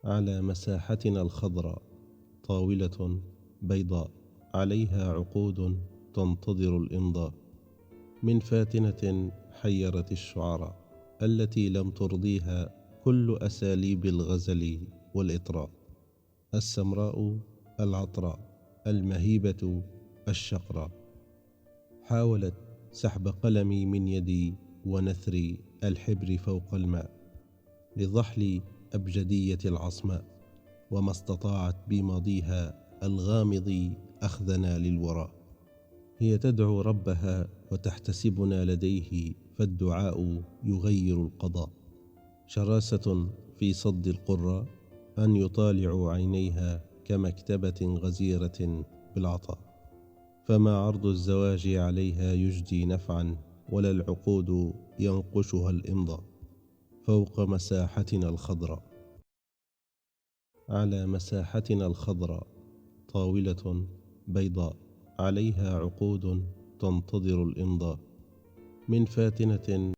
على مساحتنا الخضراء طاولة بيضاء عليها عقود تنتظر الإمضاء، من فاتنة حيرت الشعراء التي لم ترضيها كل أساليب الغزل والإطراء. السمراء العطراء المهيبة الشقراء حاولت سحب قلمي من يدي ونثر الحبر فوق الماء لضحل أبجدية العصماء، وما استطاعت بماضيها الغامض أخذنا للوراء. هي تدعو ربها وتحتسبنا لديه، فالدعاء يغير القضاء. شراسة في صد القرى أن يطالع عينيها كمكتبة غزيرة بالعطاء، فما عرض الزواج عليها يجدي نفعا، ولا العقود ينقشها الإمضاء. فوق مساحتنا الخضراء على مساحتنا الخضراء طاولة بيضاء عليها عقود تنتظر الإمضاء، من فاتنة